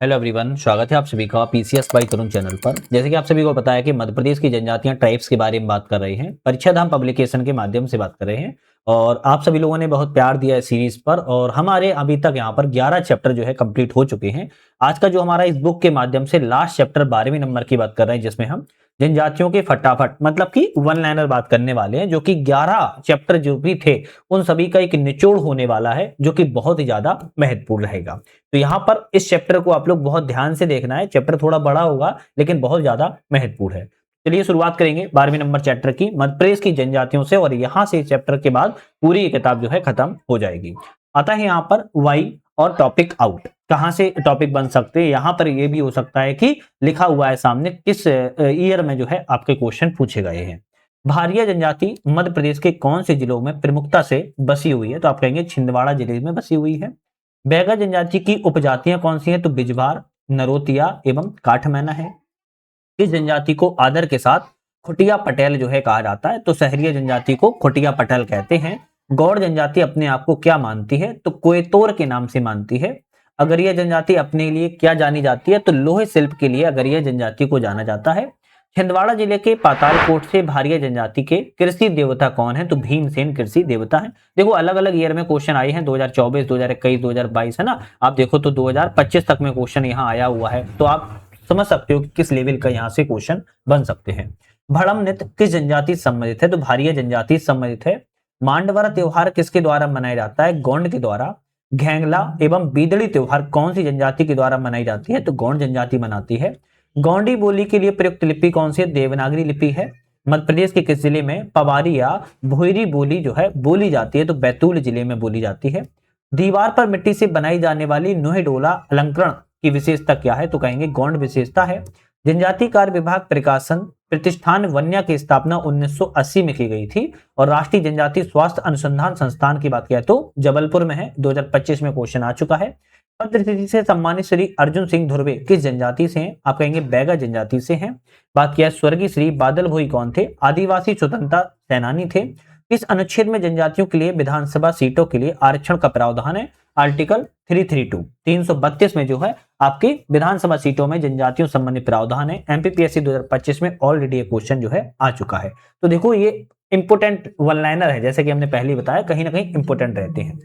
Hello everyone, स्वागत है आप सभी का पीसीएस बाई तरुण चैनल पर। जैसे कि आप सभी को पता है कि मध्य प्रदेश की जनजातियां ट्राइब्स के बारे में बात कर रहे हैं, परीक्षा धाम पब्लिकेशन के माध्यम से बात कर रहे हैं। और आप सभी लोगों ने बहुत प्यार दिया है सीरीज पर, और हमारे अभी तक यहाँ पर 11 चैप्टर जो है कंप्लीट हो चुके हैं। आज का जो हमारा इस बुक के माध्यम से लास्ट चैप्टर 12वीं नंबर की बात कर रहे हैं, जिसमें हम जनजातियों के फटाफट मतलब कि वन लाइनर बात करने वाले हैं, जो कि 11 चैप्टर जो भी थे उन सभी का एक निचोड़ होने वाला है, जो कि बहुत ही ज्यादा महत्वपूर्ण रहेगा। तो यहाँ पर इस चैप्टर को आप लोग बहुत ध्यान से देखना है। चैप्टर थोड़ा बड़ा होगा लेकिन बहुत ज्यादा महत्वपूर्ण है। चलिए शुरुआत करेंगे 12वीं नंबर चैप्टर की, मध्य प्रदेश की जनजातियों से। और यहां से इस चैप्टर के बाद पूरी ये किताब जो है खत्म हो जाएगी। आता है यहाँ पर वाई और टॉपिक आउट। कहां से टॉपिक बन सकते हैं, यहां पर यह भी हो सकता है कि लिखा हुआ है सामने किस ईयर में जो है आपके क्वेश्चन पूछे गए हैं। भारिया जनजाति मध्य प्रदेश के कौन से जिलों में प्रमुखता से बसी हुई है, तो आप कहेंगे छिंदवाड़ा जिले में बसी हुई है। बैगा जनजाति की उपजातियां कौन सी हैं, तो बिजवार, नरोतिया एवं काठमैना है। इस जनजाति को आदर के साथ खुटिया पटेल जो है कहा जाता है, तो सहरिया जनजाति को खुटिया पटेल कहते हैं। गौड़ जनजाति अपने आप को क्या मानती है, तो कोयतोर के नाम से मानती है। अगरिया जनजाति अपने लिए क्या जानी जाती है, तो लोहे शिल्प के लिए अगरिया जनजाति को जाना जाता है। छिंदवाड़ा जिले के पातालकोट से भारिया जनजाति के कृषि देवता कौन है, तो भीमसेन कृषि देवता है। देखो अलग अलग ईयर में क्वेश्चन आए हैं, 2024, 2021, 2022 है ना। आप देखो तो 2025 तक में क्वेश्चन यहाँ आया हुआ है, तो आप समझ सकते हो कि किस लेवल का यहाँ से क्वेश्चन बन सकते हैं। भड़म नृत्य किस जनजाति से संबंधित है, तो भारिया जनजाति से संबंधित है। मांडवरा त्योहार किसके द्वारा मनाया जाता है, गोंड के द्वारा। घेंगला एवं बीदड़ी त्योहार कौन सी जनजाति के द्वारा मनाई जाती है, तो गोंड जनजाति मनाती है। गोंडी बोली के लिए प्रयुक्त लिपि कौन सी है, देवनागरी लिपि है। मध्य प्रदेश के किस जिले में पवारी या भोईरी बोली जो है बोली जाती है, तो बैतूल जिले में बोली जाती है। दीवार पर मिट्टी से बनाई जाने वाली नोहे डोला अलंकरण की विशेषता क्या है, तो कहेंगे गौंड विशेषता है। जनजाति कार्य विभाग प्रकाशन प्रतिष्ठान वन्या की स्थापना 1980 में की गई थी। और राष्ट्रीय जनजाति स्वास्थ्य अनुसंधान संस्थान की बात किया तो जबलपुर में है। 2025 में क्वेश्चन आ चुका है। पद्मश्री से सम्मानित श्री अर्जुन सिंह धुर्वे किस जनजाति से हैं, आप कहेंगे बैगा जनजाति से हैं। बात किया स्वर्गीय श्री बादल भोई कौन थे, आदिवासी स्वतंत्रता सेनानी थे। इस अनुच्छेद में जनजातियों के लिए विधानसभा सीटों के लिए आरक्षण का प्रावधान है, आर्टिकल 332 332 में जो है आपकी विधानसभा सीटों में जनजातियों संबंधी प्रावधान है। एमपीपीएससी 2025 में ऑलरेडी ये क्वेश्चन जो है आ चुका है। तो देखो ये इंपोर्टेंट वन लाइनर है, जैसे कि हमने पहले बताया कहीं ना कहीं इंपोर्टेंट रहते हैं।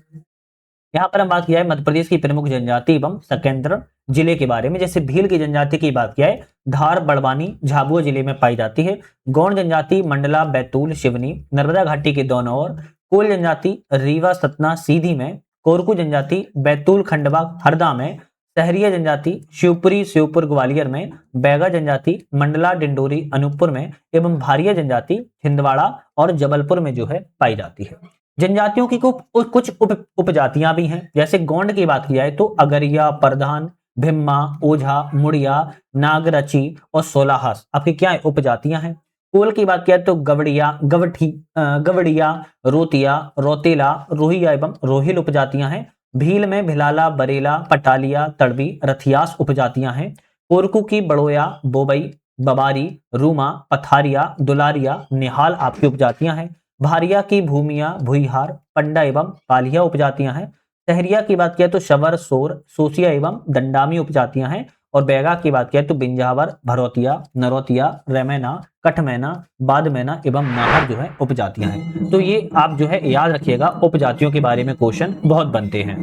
यहाँ पर हम बात किया है मध्य प्रदेश की प्रमुख जनजाति एवं सकेंद्र जिले के बारे में। जैसे भील की जनजाति की बात किया है, धार बड़वानी झाबुआ जिले में पाई जाती है। गौड़ जनजाति मंडला बैतूल शिवनी नर्मदा घाटी के दोनों ओर। कोल जनजाति रीवा सतना सीधी में। कोरकू जनजाति बैतूल खंडवा हरदा में। सहरिया जनजाति शिवपुरी श्योपुर ग्वालियर में। बैगा जनजाति मंडला डिंडोरी अनूपपुर में एवं भारिया जनजाति छिंदवाड़ा और जबलपुर में जो है पाई जाती है। जनजातियों की कुछ उपजातियां भी हैं। जैसे गोंड की बात की जाए तो अगरिया, प्रधान, भिम्मा, ओझा, मुड़िया, नागरची और सोलाहास आपकी क्या है उपजातियां हैं। कोल की बात किया तो गवड़िया, रोतिया, रोतेला, रोहिया एवं रोहिल उपजातियां हैं। भील में भिलाला, बरेला, पटालिया, तड़बी, रथियास उपजातियां हैं। कोरकू की बड़ोया, बोबई, बबारी, रूमा, पथारिया, दुलारिया, निहाल आपकी उपजातियां हैं। भारिया की भूमिया, भुईहार, पंडा एवं पालिया उपजातियां हैं। सहरिया की बात किया तो शवर, सोर, सोसिया एवं दंडामी उपजातियां हैं। और बैगा की बात किया तो बिंजावर, भरौतिया, नरोतिया, रेमैना, कठमैना, बादमैना एवं नाहर जो है उपजातियां हैं। तो ये आप जो है याद रखिएगा, उपजातियों के बारे में क्वेश्चन बहुत बनते हैं।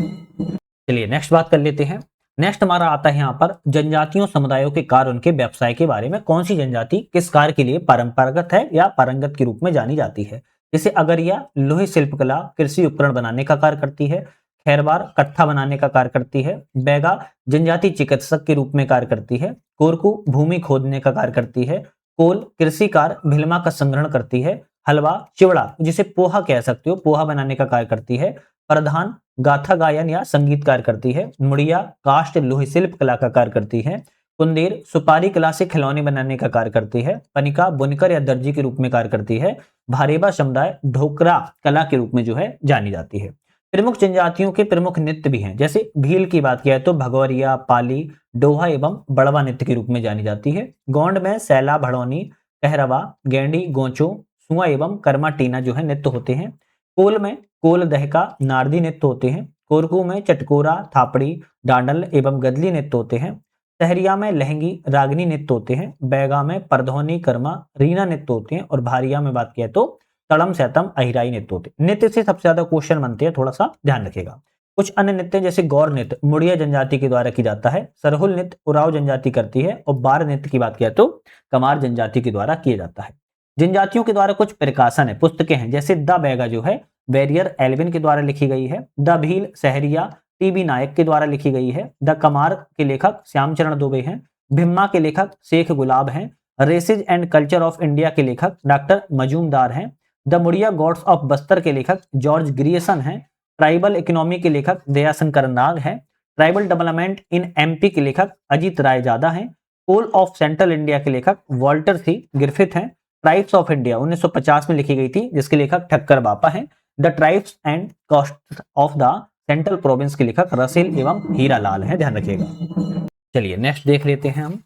चलिए नेक्स्ट बात कर लेते हैं। नेक्स्ट हमारा आता है यहाँ पर जनजातियों समुदायों के कार्य उनके व्यवसाय के बारे में। कौन सी जनजाति किस कार्य के लिए परंपरागत है या पारंगत के रूप में जानी जाती है। जैसे अगरिया लोहे शिल्पकला कृषि उपकरण बनाने का कार्य करती है। खैरवार कट्ठा बनाने का कार्य करती है। बैगा जनजाति चिकित्सक के रूप में कार्य करती है। कोरकू भूमि खोदने का कार्य करती है। कोल कृषि कार्य भिलमा का संग्रहण करती है। हलवा चिवड़ा जिसे पोहा कह सकते हो, पोहा बनाने का कार्य करती है। प्रधान गाथा गायन या संगीत कार्य करती है। मुड़िया काष्ठ लोहे शिल्प कला का कार्य करती है। कुंदेर सुपारी कला से खिलौने बनाने का कार्य करती है। पनिका बुनकर या दर्जी के रूप में कार्य करती है। भारेबा समुदाय ढोकरा कला के रूप में जो है जानी जाती है। प्रमुख जनजातियों के प्रमुख नृत्य भी हैं। जैसे भील की बात किया तो भगौरिया, पाली, डोहा एवं बड़वा नृत्य के रूप में जानी जाती है। गोंड में सैला, भड़ौनी, कहरवा, गेंडी, गोंचो, सुआ एवं कर्मा टीना जो है नृत्य होते हैं। कोल में कोल दहका नारदी नृत्य होते हैं। कोरकू में चटकोरा, थापड़ी, डांडल एवं गदली नृत्य होते हैं। सहरिया में लहंगी रागनी नृत्य होते हैं। बैगा में परधौनी कर्मा रीना नृत्य होते हैं। और भारिया में बात किया तो तड़म सैतम अहिराई नृत्य होते हैं। नृत्य से सबसे ज्यादा क्वेश्चन बनते हैं, थोड़ा सा ध्यान रखिएगा। कुछ अन्य नृत्य जैसे गौर नृत्य मुड़िया जनजाति के द्वारा की जाता है। सरहुल नृत्य उराव जनजाति करती है। और बार नृत्य की बात किया तो कमार जनजाति के द्वारा किया जाता है। जनजातियों के द्वारा कुछ प्रकाशन है, पुस्तकें हैं, जैसे द बैगा जो है बैरियर एल्विन के द्वारा लिखी गई है। द भील सहरिया टीबी नायक के द्वारा लिखी गई है। द कमार के लेखक श्यामचरण दुबे हैं। भिम्मा के लेखक शेख गुलाब हैं। Races and culture of India के लेखक डॉक्टर मजूमदार हैं। The Muria gods of Bastar के लेखक जॉर्ज ग्रियसन हैं। ट्राइबल इकोनॉमी के लेखक दयाशंकर नाग हैं। ट्राइबल डेवलपमेंट इन एमपी के लेखक अजीत राय जादा हैं। कोल ऑफ सेंट्रल इंडिया के लेखक वॉल्टर सी ग्रिफिथ हैं। ट्राइब्स ऑफ इंडिया 1950 में लिखी गई थी, जिसके लेखक ठक्कर बापा हैं। The tribes and cost of the central province के लेखक रसेल एवं हीरालाल हैं, ध्यान रखिएगा। चलिए नेक्स्ट देख लेते हैं हम।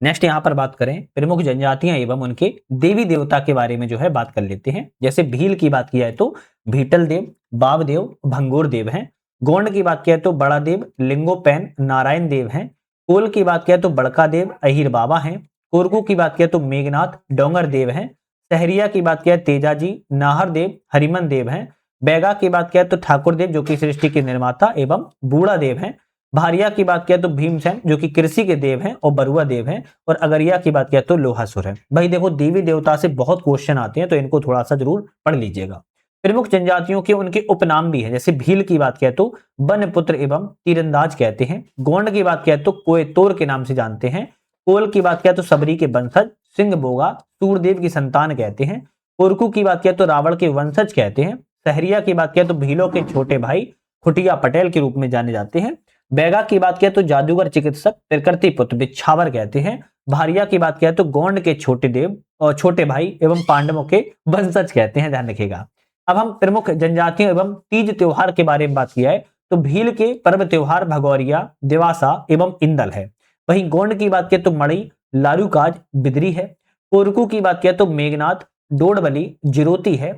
नेक्स्ट यहाँ पर बात करें प्रमुख जनजातियां एवं उनके देवी देवता के बारे में जो है बात कर लेते हैं। जैसे भील की बात किया है तो भीटल देव, बाब देव, भंगोर देव हैं। गोंड की बात किया तो बड़ा देव लिंगोपैन नारायण देव हैं। कोल की बात किया तो बड़का देव अहिर बाबा हैं। कोरकू की बात किया तो मेघनाथ डोंगर देव हैं। सहरिया की बात किया तेजाजी नाहर देव हरिमन देव हैं। बैगा की बात किया तो ठाकुर देव जो कि सृष्टि के निर्माता एवं बूढ़ा देव हैं। भारिया की बात किया तो भीमसेन जो कि कृषि के देव हैं और बरुआ देव हैं। और अगरिया की बात किया तो लोहासुर है। भाई देखो देवी देवता से बहुत क्वेश्चन आते हैं, तो इनको थोड़ा सा जरूर पढ़ लीजिएगा। प्रमुख जनजातियों के उनके उपनाम भी है। जैसे भील की बात किया तो बनपुत्र एवं तीरंदाज कहते हैं। गोंड की बात किया तो कोयतोर के नाम से जानते हैं। कोल की बात किया तो सबरी के वंशज सिंह बोगा सूरदेव की संतान कहते हैं। कोरकू की बात किया तो रावण के वंशज कहते हैं। सहरिया की बात किया तो भीलों के छोटे भाई खुटिया पटेल के रूप में जाने जाते हैं। बैगा की बात किया तो जादूगर चिकित्सक प्रकृति पुत्र बिछावर कहते हैं। भारिया की बात किया तो गोंड के छोटे देव और छोटे भाई एवं पांडवों के वंशज कहते हैं, ध्यान रखिएगा। अब हम प्रमुख जनजातियों एवं तीज त्योहार के बारे में बात किया है तो भील के पर्व त्योहार भगौरिया दिवासा एवं इंदल है। वहीं गोंड की बात किया तो मणि लारूकाज बिदरी है। कोरकू की बात किया तो मेघनाथ डोडबली जिरोती है।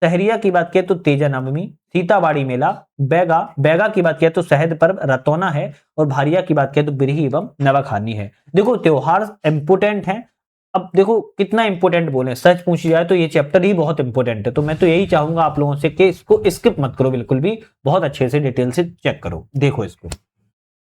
सहरिया की बात किया तो तेजा नवमी सीतावाड़ी मेला। बैगा की बात किया तो शहद पर्व रतौना है। और भारिया की बात किया तो बिरही एवं नवाखानी है। देखो त्योहार इंपोर्टेंट है। अब देखो कितना इंपोर्टेंट बोले, सच पूछी जाए तो ये चैप्टर ही बहुत इंपोर्टेंट है। तो मैं तो यही चाहूंगा आप लोगों से कि इसको स्किप मत करो, बिल्कुल भी बहुत अच्छे से डिटेल से चेक करो। देखो इसको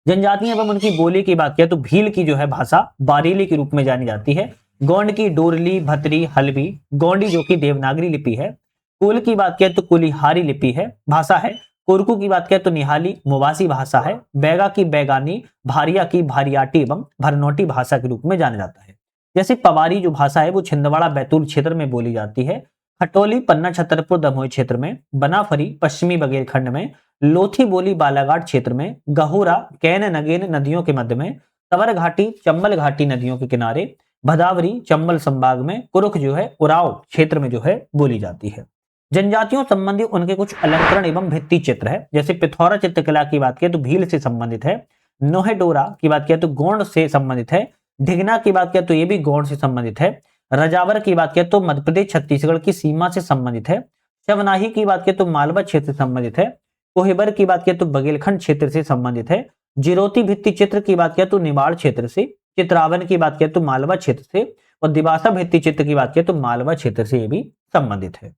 जनजातियां एवं उनकी बोली की बात किया तो भील की जो है भाषा बारेली के रूप में जानी जाती है। गोंड की डोरली भतरी हलबी गोंडी जो कि देवनागरी लिपि है। कुल की बात किया तो कुलिहारी लिपि है भाषा है। कोरकू की बात किया तो निहाली मुवासी भाषा है। बैगा की बैगानी भारिया की भारियाटी एवं भरनोटी भाषा के रूप में जाना जाता है। जैसे पवारी जो भाषा है वो छिंदवाड़ा बैतूल क्षेत्र में बोली जाती है। खटोली पन्ना छतरपुर दमोह क्षेत्र में। बनाफरी पश्चिमी बघेलखंड में। लोथी बोली बालाघाट क्षेत्र में। गहुरा कैन नगेन नदियों के मध्य में। तवर घाटी चंबल घाटी नदियों के किनारे। भदावरी चंबल संभाग में। कुरुख जो है उराव क्षेत्र में जो है बोली जाती है। जनजातियों संबंधी उनके कुछ अलंकरण एवं भित्ति चित्र है। जैसे पिथौरा चित्रकला की बात किया तो भील से संबंधित है। नोहेडोरा की बात किया तो गोंड से संबंधित है। ढिगना की बात किया तो ये भी गोंड से संबंधित है। रजावर की बात किया तो मध्य प्रदेश छत्तीसगढ़ की सीमा से संबंधित है। शवनाही की बात किया तो मालवा क्षेत्र से संबंधित है। कोहिबर की बात किया तो बघेलखंड क्षेत्र से संबंधित है। जिरोती भित्ति चित्र की बात किया तो निवाड़ क्षेत्र से। चित्रावन की बात किया तो मालवा क्षेत्र से। और दिवासा भित्ति चित्र की बात किया तो मालवा क्षेत्र से ये भी संबंधित है।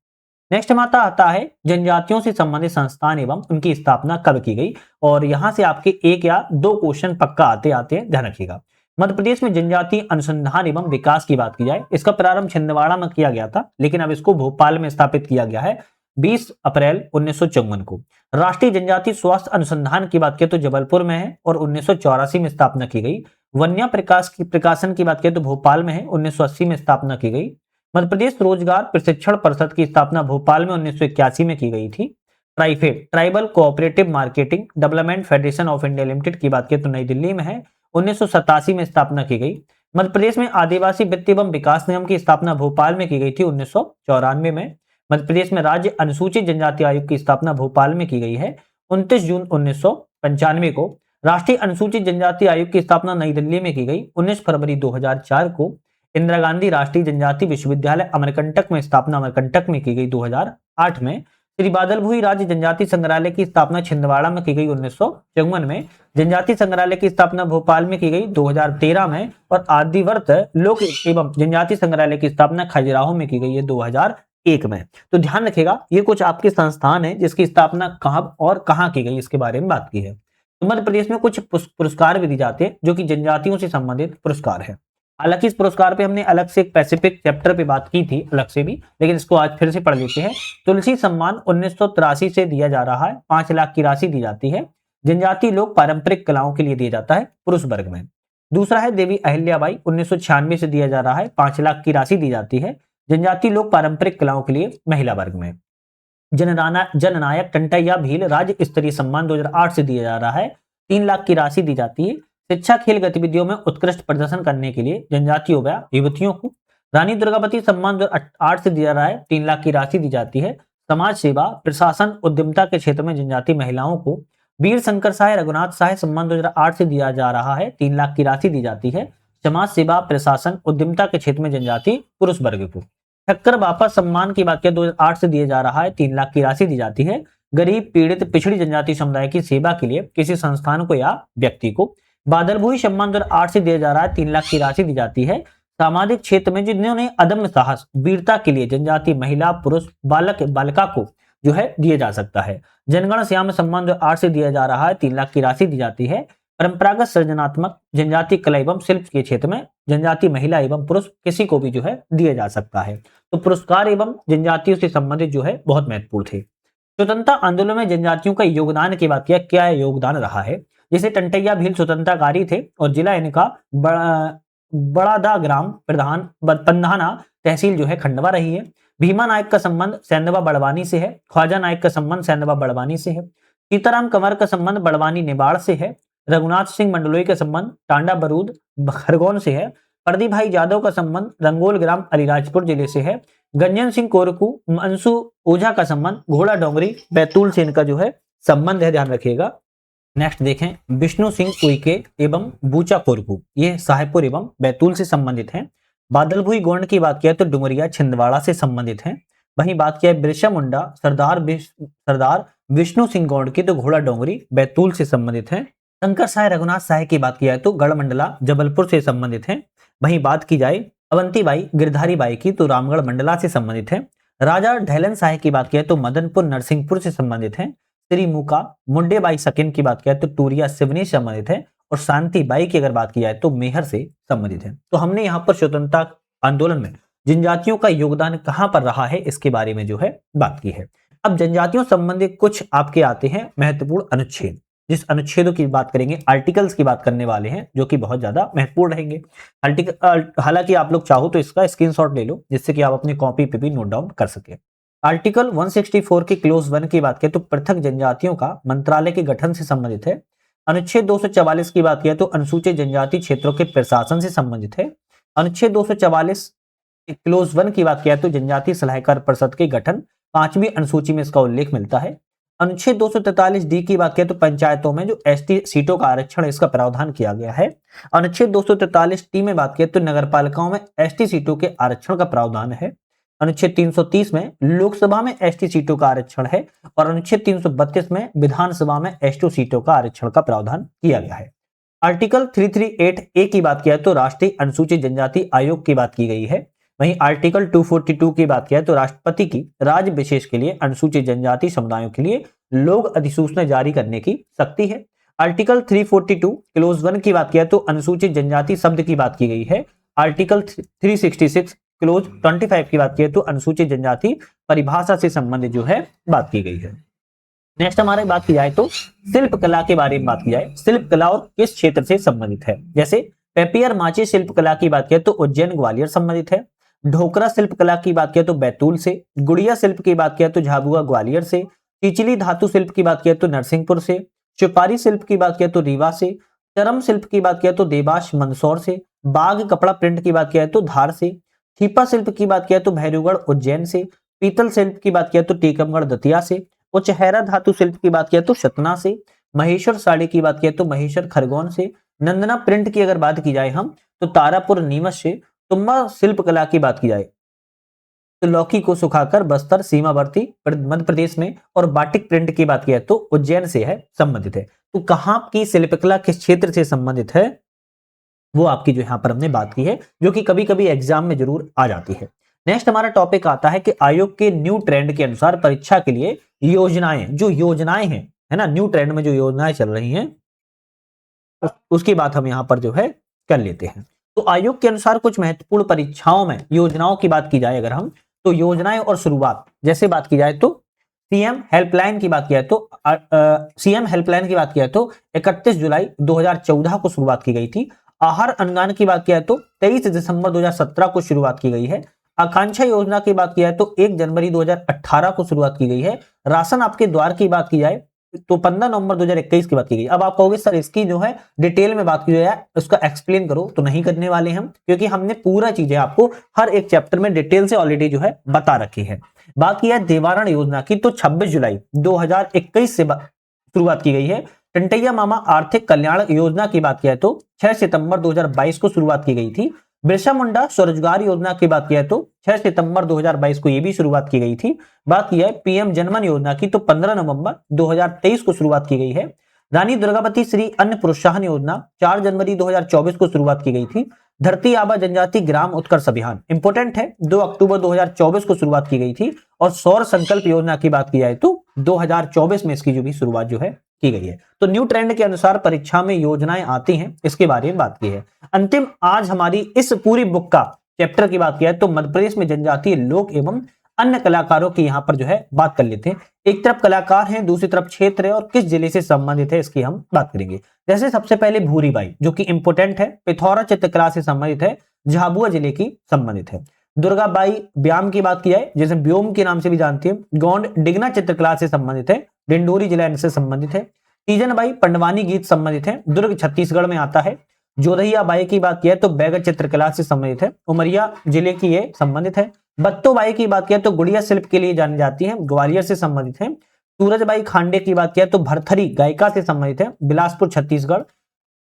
नेक्स्ट माता आता है जनजातियों से संबंधित संस्थान एवं उनकी स्थापना कब की गई। और यहां से आपके एक या दो क्वेश्चन पक्का आते आते हैं, ध्यान रखिएगा। मध्य प्रदेश में जनजातीय अनुसंधान एवं विकास की बात की जाए, इसका प्रारंभ छिंदवाड़ा में किया गया था, लेकिन अब इसको भोपाल में स्थापित किया गया है 20 अप्रैल 1954 को। राष्ट्रीय जनजातीय स्वास्थ्य अनुसंधान की बात किया तो जबलपुर में है और 1984 में स्थापना की गई। वन्या प्रकाश की प्रकाशन की बात किया तो भोपाल में है, 1980 में स्थापना की गई। मध्य प्रदेश रोजगार प्रशिक्षण परिषद की स्थापना भोपाल में 1981 में की गई थी। TRIFED tribal cooperative marketing development federation of India limited की बात करें तो नई दिल्ली में है, 1987 में स्थापना की गई। मध्य प्रदेश में आदिवासी वित्त एवं विकास निगम की स्थापना भोपाल में की गई थी 1994 में। मध्य प्रदेश में राज्य अनुसूचित जनजाति आयोग की स्थापना भोपाल में की गई है 29 जून 1995 को। राष्ट्रीय अनुसूचित जनजाति आयोग की स्थापना नई दिल्ली में की गई 19 फरवरी 2004 को। इंदिरा गांधी राष्ट्रीय जनजाति विश्वविद्यालय अमरकंटक में स्थापना अमरकंटक में की गई 2008 में। श्री बादल भुई राज्य जनजाति संग्रहालय की स्थापना छिंदवाड़ा में की गई 1954 में, जनजाति संग्रहालय की स्थापना भोपाल में की गई 2013 में, और आदिवर्त लोक एवं जनजाति संग्रहालय की स्थापना खजुराहो में की गई है 2001 में। तो ध्यान रखिएगा, ये कुछ आपके संस्थान है जिसकी स्थापना कब और कहाँ की गई इसके बारे में बात की है। तो मध्य प्रदेश में कुछ पुरस्कार भी दिए जाते हैं जो कि जनजातियों से संबंधित पुरस्कार है। हालांकि इस पुरस्कार पे हमने अलग से एक स्पेसिफिक चैप्टर पे बात की थी अलग से भी, लेकिन इसको आज फिर से पढ़ लेते हैं। तुलसी सम्मान 1983 से दिया जा रहा है, 5 लाख की राशि दी जाती है। जनजातीय लोक पारंपरिक कलाओं के लिए दिया जाता है पुरुष वर्ग में। दूसरा है देवी अहिल्याबाई 1996 से दिया जा रहा है, 5 लाख की राशि दी जाती है। जनजातीय लोक पारंपरिक कलाओं के लिए महिला वर्ग में। जननायक टंटैया भील राज्य स्तरीय सम्मान 2008 से दिया जा रहा है, 3 लाख की राशि दी जाती है। शिक्षा खेल गतिविधियों में उत्कृष्ट प्रदर्शन करने के लिए जनजातीय युवतियों को रानी दुर्गावती सम्मान 2008 से दिया जा रहा है, 3 लाख की राशि दी जाती है। समाज सेवा प्रशासन उद्यमता के क्षेत्र में जनजातीय महिलाओं को वीर शंकर साय रघुनाथ साय सम्मान 2008 से दिया जा रहा है, 3 लाख की राशि दी जाती है। समाज सेवा प्रशासन उद्यमता के क्षेत्र में जनजातीय पुरुष वर्ग को ठक्कर बापा सम्मान की बात 2008 से दिया जा रहा है, 3 लाख की राशि दी जाती है। गरीब पीड़ित पिछड़ी जनजाति समुदाय की सेवा के लिए किसी संस्थान को या व्यक्ति को बादल भुई सम्मान 2008 से दिया जा रहा है, 3 लाख की राशि दी जाती है। सामाजिक क्षेत्र में जिन्होंने अदम्य साहस वीरता के लिए जनजाति महिला पुरुष बालक बालिका को जो है दिया जा सकता है। जनगण श्याम सम्मान 2008 से दिया जा रहा है, 3 लाख की राशि दी जाती है। परंपरागत सृजनात्मक जनजाति कला एवं शिल्प के क्षेत्र में जनजाति महिला एवं पुरुष किसी को भी जो है दिया जा सकता है। तो पुरस्कार एवं जनजातियों से संबंधित जो है बहुत महत्वपूर्ण थे। स्वतंत्रता आंदोलन में जनजातियों का योगदान की बात किया, क्या योगदान रहा है। जैसे टंटैया भील स्वतंत्रताकारी थे और जिला इनका बड़ादा ग्राम प्रधान पंधाना तहसील जो है खंडवा रही है। भीमा नायक का संबंध सैंधवा बड़वानी से है। ख्वाजा नायक का संबंध सैंधवा बड़वानी से है। सीताराम कंवर का संबंध बड़वानी नेबाड़ से है। रघुनाथ सिंह मंडलोई का संबंध टांडा बरूद खरगोन से है। प्रदीप भाई यादव का संबंध रंगोल ग्राम अलीराजपुर जिले से है। गंजन सिंह कोरकू अंशु ओझा का संबंध घोड़ा डोंगरी बैतूल से इनका जो है संबंध है, ध्यान रखिएगा। नेक्स्ट देखें, विष्णु सिंह उइके एवं बूचा कोरकू, ये साहेबपुर एवं बैतूल से संबंधित हैं। बादल भुई गोंड की बात किया तो डुमरिया छिंदवाड़ा से संबंधित हैं। वहीं बात किया बिरसा मुंडा सरदार विष्णु सिंह गोंड की तो घोड़ा डोंगरी बैतूल से संबंधित हैं। शंकर साय रघुनाथ साय की बात किया तो गढ़मंडला जबलपुर से संबंधित हैं। वहीं बात की जाए अवंतीबाई गिरधारी बाई की तो रामगढ़ मंडला से संबंधित है। राजा ढैलन साय की बात किया तो मदनपुर नरसिंहपुर से संबंधित है। श्री मुका मुंडे बाई सकिन की बात किया तो टूरिया सिवनी से संबंधित है। और शांति बाई की अगर बात की जाए तो मेहर से संबंधित है। तो हमने यहाँ पर स्वतंत्रता आंदोलन में जनजातियों का योगदान कहां पर रहा है इसके बारे में जो है बात की है। अब जनजातियों संबंधित कुछ आपके आते हैं महत्वपूर्ण अनुच्छेद। जिस अनुच्छेदों की बात करेंगे, आर्टिकल्स की बात करने वाले हैं जो कि बहुत ज्यादा महत्वपूर्ण रहेंगे। हालांकि आप लोग चाहो तो इसका स्क्रीनशॉट ले लो जिससे कि आप अपनी कॉपी पे भी नोट डाउन कर सके। आर्टिकल 164 की क्लोज 1 की बात करें तो पृथक जनजातियों का मंत्रालय के गठन से संबंधित है। अनुच्छेद 244 की बात किया तो अनुसूचित जनजाति क्षेत्रों के प्रशासन से संबंधित है। अनुच्छेद 244 क्लोज 1 की बात किया तो जनजाति सलाहकार परिषद के गठन 5वीं अनुसूची में इसका उल्लेख मिलता है। अनुच्छेद 243 डी की बात किया तो पंचायतों में जो एसटी सीटों का आरक्षण है इसका प्रावधान किया गया है। अनुच्छेद 243 टी में बात किया तो नगरपालिकाओं में एसटी सीटों के आरक्षण का प्रावधान है। अनुच्छेद 330 में लोकसभा में एसटी सीटों का आरक्षण है और अनुच्छेद 332 में विधानसभा में एसटी सीटों का आरक्षण का प्रावधान किया गया है। आर्टिकल 338 ए की बात किया तो राष्ट्रीय अनुसूचित जनजाति आयोग की बात की गई है। वहीं आर्टिकल 242 की बात किया तो राष्ट्रपति की राज्य विशेष के लिए अनुसूचित जनजाति समुदायों के लिए लोक अधिसूचना जारी करने की शक्ति है। आर्टिकल 342 क्लोज 1 की बात किया तो अनुसूचित जनजाति शब्द की बात की गई है। आर्टिकल 366 क्लोज 25 की बात की तो अनुसूचित जनजाति परिभाषा से संबंधित जो है बात की गई है। नेक्स्ट हमारे बात की जाए तो शिल्प कला के बारे में बात की जाए। शिल्प कला और किस क्षेत्र से संबंधित है, जैसे पेपियर माची शिल्प कला की बात किया तो उज्जैन ग्वालियर संबंधित है। ढोकरा शिल्प कला की बात किया तो बैतूल से। गुड़िया शिल्प की बात किया तो झाबुआ ग्वालियर से। चिचली धातु शिल्प की बात किया तो नरसिंहपुर से। चुपारी शिल्प की बात किया तो रीवा से। चरम शिल्प की बात किया तो देवास मंदसौर से। बाग कपड़ा प्रिंट की बात किया तो धार से। ठीपा शिल्प की बात किया तो भैरवगढ़ उज्जैन से। पीतल शिल्प की बात किया तो टीकमगढ़ दतिया से। उचहरा धातु शिल्प की बात किया तो सतना से। महेश्वर साड़ी की बात किया तो महेश्वर खरगोन से। नंदना प्रिंट की अगर बात की जाए हम तो तारापुर नीमच से। तुम्बा शिल्प कला की बात की जाए तो लौकी को सुखाकर बस्तर सीमावर्ती मध्य प्रदेश में, और बाटिक प्रिंट की बात किया तो उज्जैन से है संबंधित है। तो कहां की शिल्पकला किस क्षेत्र से संबंधित है, वो आपकी जो यहां पर हमने बात की है, जो कि कभी कभी एग्जाम में जरूर आ जाती है। नेक्स्ट हमारा टॉपिक आता है कि आयोग के न्यू ट्रेंड के अनुसार परीक्षा के लिए योजनाएं, जो योजनाएं हैं, है ना, न्यू ट्रेंड में जो योजनाएं चल रही हैं उसकी बात हम यहां पर जो है कर लेते हैं। तो आयोग के अनुसार कुछ महत्वपूर्ण परीक्षाओं में योजनाओं की बात की जाए अगर हम, तो योजनाएं और शुरुआत जैसे बात की जाए तो सीएम हेल्पलाइन की बात किया तो सीएम हेल्पलाइन की बात किया तो 31 जुलाई 2014 को शुरुआत की गई थी। आहार अनुदान की बात किया तो 23 दिसंबर 2017 को शुरुआत की गई है। आकांक्षा योजना की बात किया तो 1 जनवरी 2018 को शुरुआत की गई है। राशन आपके द्वार की बात की जाए तो 15 नवंबर 2021 की बात की गई। अब आप कहोगे सर इसकी जो है डिटेल में बात की जाए, उसका एक्सप्लेन करो, तो नहीं करने वाले हम, क्योंकि हमने पूरा चीजें आपको हर एक चैप्टर में डिटेल से ऑलरेडी जो है बता रखी है। बात की है निवारण योजना की तो 26 जुलाई 2021 से शुरुआत की गई है। टंटैया मामा आर्थिक कल्याण योजना की बात किया तो 6 सितंबर 2022 को शुरुआत की गई थी। बिरसा मुंडा स्वरोजगार योजना की बात किया तो 6 सितंबर 2022 को यह भी शुरुआत की गई थी। बात की है पीएम जनमन योजना की तो 15 नवंबर 2023 को शुरुआत की गई है। रानी दुर्गावती श्री अन्न प्रोत्साहन योजना 4 जनवरी 2024 को शुरुआत की गई थी। धरती आबा जनजाति ग्राम उत्कर्ष अभियान इंपोर्टेंट है, 2 अक्टूबर 2024 को शुरुआत की गई थी। और सौर संकल्प योजना की बात की जाए तो 2024 में इसकी जो भी शुरुआत जो है की गई है। तो न्यू ट्रेंड के अनुसार परीक्षा में योजनाएं आती हैं, इसके बारे में बात की है। अंतिम आज हमारी इस पूरी बुक का चैप्टर की बात किया है तो मध्य प्रदेश में जनजातीय लोक एवं अन्य कलाकारों की यहां पर जो है बात कर लेते हैं। एक तरफ कलाकार हैं, दूसरी तरफ क्षेत्र है और किस जिले से संबंधित है इसकी हम बात करेंगे। जैसे सबसे पहले भूरीबाई जो कि इंपोर्टेंट है, पिथौरा चित्रकला से संबंधित है, झाबुआ जिले की संबंधित है। दुर्गाबाई ब्याम की बात की जाए, जैसे ब्योम के नाम से भी जानती है, गोंड डिगना चित्रकला से संबंधित है, डिंडोरी जिला से संबंधित है। तीजनबाई पंडवानी गीत संबंधित है, दुर्ग छत्तीसगढ़ में आता है। जोधैया बाई की बात किया तो बैगर चित्रकला से संबंधित है, उमरिया जिले की ये संबंधित है। बत्तोबाई की बात किया तो गुड़िया शिल्प के लिए जानी जाती है, ग्वालियर से संबंधित है। सूरजबाई खांडे की बात किया तो भरथरी गायिका से संबंधित है, बिलासपुर छत्तीसगढ़।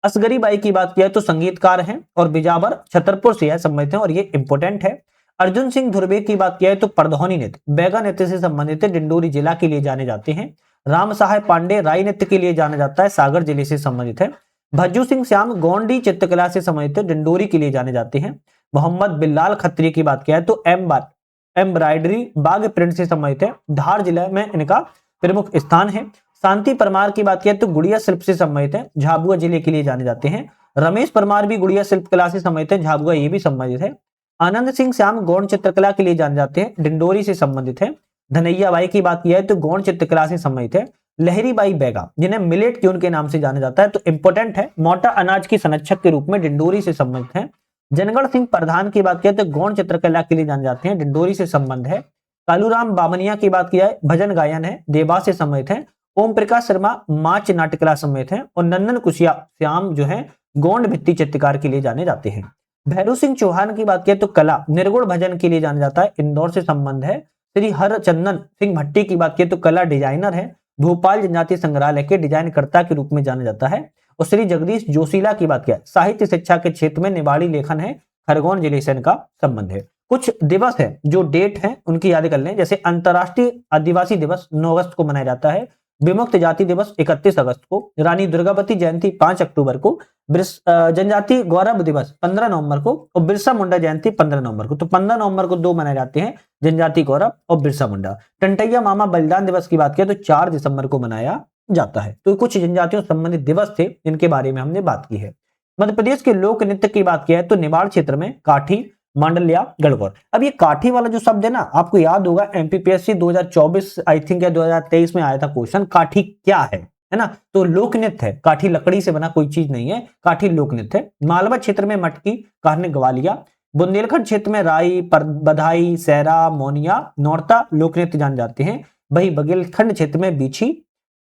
असगरी बाई की बात किया तो संगीतकार हैं और बिजावर छतरपुर से संबंधित है और ये इंपोर्टेंट है। अर्जुन सिंह धुर्वे की बात किया तो परधौनी नृत्य बैगा नृत्य से संबंधित है, डिंडोरी जिला के लिए जाने जाते हैं। राम सहाय पांडे राई नृत्य के लिए जाना जाता है, सागर जिले से संबंधित है। भज्जू सिंह श्याम गोंडी चित्रकला से संबंधित है, डिंडोरी के लिए जाने जाते हैं। मोहम्मद बिल्लाल खत्री की बात किया तो एम्ब्रॉयडरी बाग प्रिंट से संबंधित है, धार जिला में इनका प्रमुख स्थान है। शांति परमार की बात किया तो गुड़िया शिल्प से संबंधित है, झाबुआ जिले के लिए जाने जाते हैं। रमेश परमार भी गुड़िया शिल्प कला से संबंधित है, झाबुआ ये भी संबंधित है। आनंद सिंह श्याम गौड़ चित्रकला के लिए जाने जाते हैं, डिंडोरी से संबंधित है। धनैया बाई की बात किया है तो गौड़ चित्रकला से संबंधित है। लहरी बाई बैगा जिन्हें मिलेट क्यून के नाम से जाना जाता है तो इंपोर्टेंट है, मोटा अनाज की संरक्षक के रूप में डिंडोरी से संबंधित है। जनगढ़ सिंह प्रधान की बात किया तो गौड़ चित्रकला के लिए जाने जाते हैं, डिंडोरी से संबंध है। कालूराम बामनिया की बात किया है, भजन गायन है, देवास से संबंधित है। ओम प्रकाश शर्मा माच नाट्यकला संबंधित है और नंदन कुशिया श्याम जो है गोंड भित्ति चित्रकार के लिए जाने जाते हैं। भैरू सिंह चौहान की बात किया तो कला निर्गुण भजन के लिए जाना जाता है, इंदौर से संबंध है। श्री हरचंदन सिंह भट्टी की बात किया तो कला डिजाइनर है, भोपाल जनजातीय संग्रहालय के डिजाइनकर्ता के रूप में जाना जाता है। और श्री जगदीश जोशीला की बात किया साहित्य शिक्षा के क्षेत्र में निवाड़ी लेखन है, खरगोन जिले से इनका संबंध है। कुछ दिवस है जो डेट है उनकी याद कर लें, जैसे अंतरराष्ट्रीय आदिवासी दिवस 9 अगस्त को मनाया जाता है, विमुक्त जाति दिवस 31 अगस्त को, रानी दुर्गावती जयंती 5 अक्टूबर को, जनजाति गौरव दिवस 15 नवंबर को और बिरसा मुंडा जयंती 15 नवंबर को। तो 15 नवंबर को 2 मनाए जाते हैं, जनजाति गौरव और बिरसा मुंडा। टंटैया मामा बलिदान दिवस की बात किया तो 4 दिसंबर को मनाया जाता है। तो कुछ जनजातियों से संबंधित दिवस थे, इनके बारे में हमने बात की है। मध्य प्रदेश के लोक नृत्य की बात किया है तो निवाड़ क्षेत्र में काठी, मांडल्या, गढ़वाल। अब ये काठी वाला जो शब्द है ना, आपको याद होगा एमपीपीएससी 2024 आई थिंक या 2023 में आया था क्वेश्चन, काठी क्या है ना। तो लोक नृत्य है, काठी लकड़ी से बना कोई चीज नहीं है, काठी लोक नृत्य है। मालवा क्षेत्र में मटकी, कहने ग्वालिया। बुंदेलखंड क्षेत्र में राई, बधाई, सहरा, मोनिया, नौरता लोक नृत्य जान जाते हैं। वही बघेलखंड क्षेत्र में बीछी,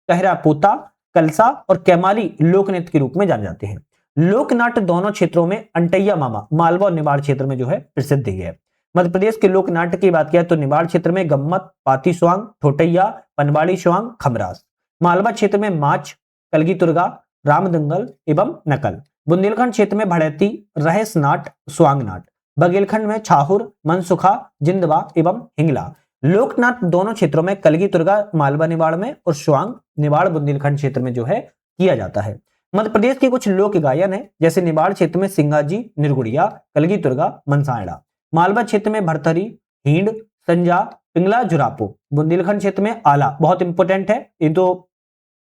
कहरा पोता, कलसा और कैमाली लोक नृत्य के रूप में जाने जाते हैं। लोकनाट्य दोनों क्षेत्रों में अंटैया मामा मालवा और निवाड़ क्षेत्र में जो है प्रसिद्ध ही है। मध्य प्रदेश के लोक नाट्य की बात किया तो निवाड़ क्षेत्र में गम्मत, पाती स्वांग, ठोटैया, पनवाड़ी स्वांग, खमरास। मालवा क्षेत्र में माच, कलगी तुर्गा, रामदंगल एवं नकल। बुंदेलखंड क्षेत्र में भड़ैती, रहेस नाट, स्वांग नाट। बघेलखंड में छाहुर, मनसुखा, जिंदवा एवं हिंगला। लोकनाथ दोनों क्षेत्रों में कलगी तुर्गा मालवा निवाड़ में और स्वांग निवाड़ बुंदेलखंड क्षेत्र में जो है किया जाता है। मध्य प्रदेश के कुछ लोक गायन है, जैसे निवाड़ क्षेत्र में सिंगाजी, निर्गुड़िया, कलगी तुर्गा, मनसायड़ा। मालवा क्षेत्र में भरथरी, हींड, संजा, पिंगला, जुरापो। बुंदेलखंड क्षेत्र में आला, बहुत इंपॉर्टेंट है, ये तो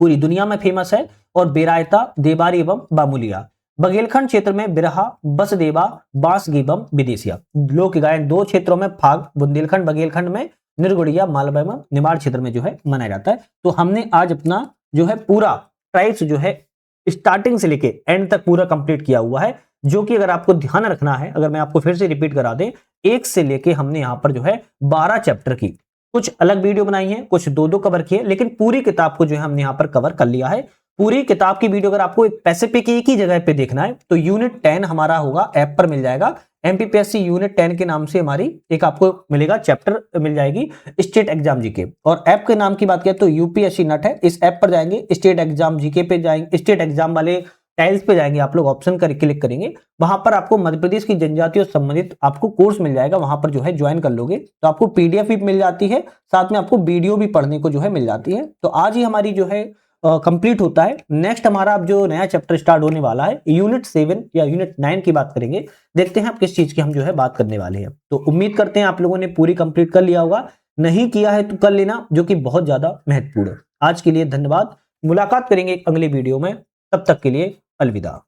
पूरी दुनिया में फेमस है, और बेरायता, देवारी एवं बामुलिया। बघेलखंड क्षेत्र में बिरहा, बसदेवा, बांसगीबम, विदेशिया। लोक गायन दो क्षेत्रों में फाग, बुंदेलखंड बघेलखंड में, निर्गुड़िया मालवा एवं निमाड़ क्षेत्र में जो है मनाया जाता है। तो हमने आज अपना जो है पूरा ट्राइब्स जो है स्टार्टिंग से लेके एंड तक पूरा कंप्लीट किया हुआ है, जो कि अगर आपको ध्यान रखना है, अगर मैं आपको फिर से रिपीट करा दें, एक से लेके हमने यहां पर जो है 12 चैप्टर की कुछ अलग वीडियो बनाई है, कुछ दो दो कवर किए, लेकिन पूरी किताब को जो है हमने यहां पर कवर कर लिया है। पूरी किताब की वीडियो अगर आपको एक पैसे पे की एक ही जगह पे देखना है तो यूनिट 10 हमारा होगा, ऐप पर मिल जाएगा। एमपीपीएससी यूनिट 10 के नाम से हमारी एक आपको मिलेगा, चैप्टर मिल जाएगी स्टेट एग्जाम जीके। और ऐप के नाम की बात करें तो यूपीएससी नट है, इस ऐप पर जाएंगे, स्टेट एग्जाम जीके पे जाएंगे, स्टेट एग्जाम वाले टाइल्स पे जाएंगे आप लोग, ऑप्शन कर क्लिक करेंगे, वहां पर आपको मध्य प्रदेश की जनजातियों से संबंधित आपको कोर्स मिल जाएगा, वहां पर जो है ज्वाइन कर लोगे तो आपको पीडीएफ भी मिल जाती है, साथ में आपको वीडियो भी पढ़ने को जो है मिल जाती है। तो आज ही हमारी जो है कंप्लीट होता है। नेक्स्ट हमारा अब जो नया चैप्टर स्टार्ट होने वाला है यूनिट 7 या यूनिट 9 की बात करेंगे, देखते हैं आप किस चीज की हम जो है बात करने वाले हैं। तो उम्मीद करते हैं आप लोगों ने पूरी कंप्लीट कर लिया होगा, नहीं किया है तो कर लेना, जो कि बहुत ज्यादा महत्वपूर्ण है। आज के लिए धन्यवाद, मुलाकात करेंगे एक अगले वीडियो में, तब तक के लिए अलविदा।